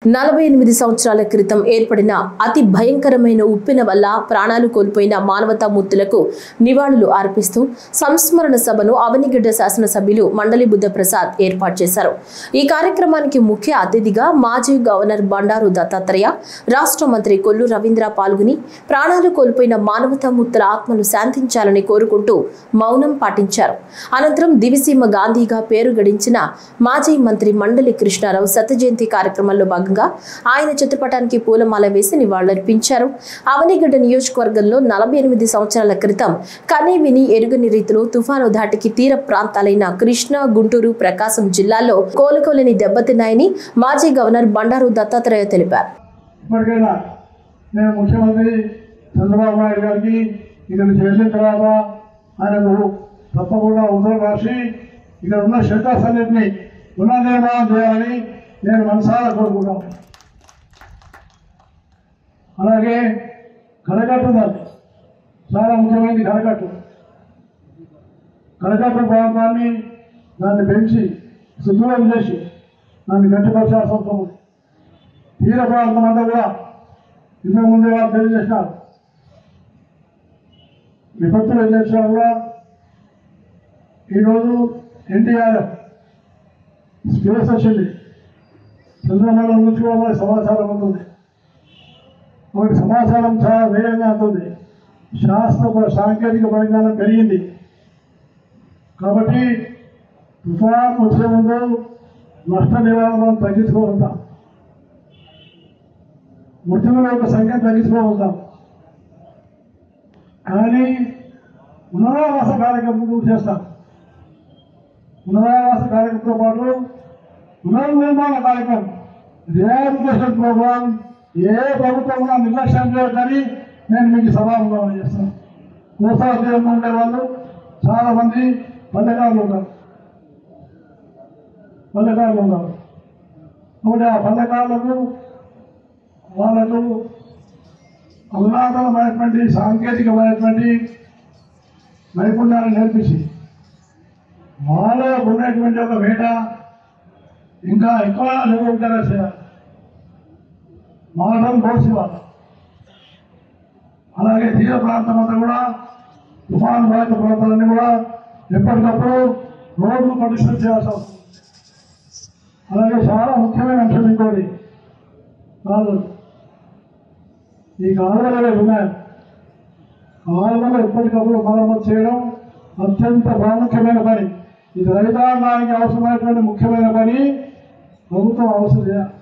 48 సంవత్సరాల క్రితం ఏర్పడిన అతి భయంకరమైన ఉప్పెన వల్ల ప్రాణాలు కోల్పోయిన మానవతామూర్తులకు నివాళులు అర్పిస్తూ సంస్మరణ సభను అవనిగడ్డ శాసనసభ్యులు మండలి బుద్ధప్రసాద్ ఏర్పాటు చేశారు. ఈ కార్యక్రమానికి ముఖ్య అతిథిగా మాజీ గవర్నర్ బండారు దత్తాత్రేయ, రాష్ట్ర మంత్రి కొల్లు రవీంద్ర పాల్గొని ప్రాణాలు కోల్పోయిన మానవతామూర్తుల ఆత్మలు శాంతించాలని కోరుకుంటూ మౌనం పాటించారు. అనంతరం దివిసీమ గాంధీగా పేరు గడించిన మాజీ మంత్రి మండలి కృష్ణారావు శత జయంతి కార్యక్రమంలో భాగంగా ఆయన చిత్రపటానికి పూలమాల వేసి నివాళులర్పించారు. అవనిగడ్డ నియోజకవర్గంలో 48 సంవత్సరాల క్రితం కనీవిని ఎరుగని రీతిలో తుఫాను ధాటికి తీర ప్రాంతాలైన కృష్ణా, గుంటూరు, ప్రకాశం జిల్లాల్లో కోలుకోలేని దెబ్బతిన్నాయని మాజీ గవర్నర్ బండారు దత్తాత్రేయ తెలిపారు. ముఖ్యమంత్రి చంద్రబాబు నాయుడు గారికి ఇక్కడ చేసిన తర్వాత ఆయనకు తప్పకుండా ఉత్తరం రాసి ఇక్కడ ఉన్న షెల్టర్స్ అన్నింటినీ పునర్నిర్మాణం చేయాలని నేను మనసారా కోరుకుంటాను. అలాగే కరకట్టు దాన్ని చాలా ముఖ్యమైనది. కరకట్టు ప్రాంతాన్ని దాన్ని పెంచి శుభ్రం చేసి దాన్ని గట్టిపరచాల్సిన అవసరం ఉంది. తీర ప్రాంతం అంతా కూడా ఇంతకుముందే వాళ్ళు తెలియజేసినారు. విపత్తులు ఏం చేసినా కూడా ఈరోజు ఎన్టీఆర్ఎఫ్ స్పేస్ వచ్చింది. చంద్రమండలం నుంచి కూడా సమాచారం ఉంటుంది. ఒకటి సమాచారం చాలా వేగంగా ఉంటుంది. సాంకేతిక పరిజ్ఞానం పెరిగింది కాబట్టి తుఫాను వచ్చే ముందు నష్ట నివారణ తగ్గించుకోగలుగుతాం, మృతుల యొక్క సంఖ్య తగ్గించుకోగలుగుతాం. కానీ పునరావాస కార్యక్రమం చేస్తాం. పునరావాస కార్యక్రమంతో పాటు పునర్నిర్మాణ కార్యక్రమం, రిహాబిలిటేషన్ ప్రోగ్రాం ఏ ప్రభుత్వం కూడా నిర్లక్ష్యం చేయొద్దని నేను మీకు సభాముఖం చేస్తాను. కోసా తీరంలో ఉండే వాళ్ళు చాలా మంది పల్లెకారులు ఉన్నారు. కాబట్టి ఆ పల్లెకారులకు వాళ్ళకు అధునాతనమైనటువంటి సాంకేతికమైనటువంటి నైపుణ్యాన్ని నేర్పించి వాళ్ళకు ఉన్నటువంటి ఒక వేట ఇంకా ఎక్కువ నిర్వహించారా చేయాలి. మాటం పోసివాళ్ళు అలాగే తీర ప్రాంతం అంతా కూడా తుఫాను బాధిత ప్రాంతాలన్నీ కూడా ఎప్పటికప్పుడు రోడ్లు పరిశీలన చేయాల్సి వస్తుంది. అలాగే చాలా ముఖ్యమైన అంశం ఇంకోటి, కాలువలు. ఈ కాలువలు ఉన్నాయి. కాలువలు ఎప్పటికప్పుడు మరమ్మతు చేయడం అత్యంత ప్రాముఖ్యమైన పని. ఇది రైతాంగానికి అవసరమైనటువంటి ముఖ్యమైన పని. ప్రభుత్వం అవసరం చేయాలి.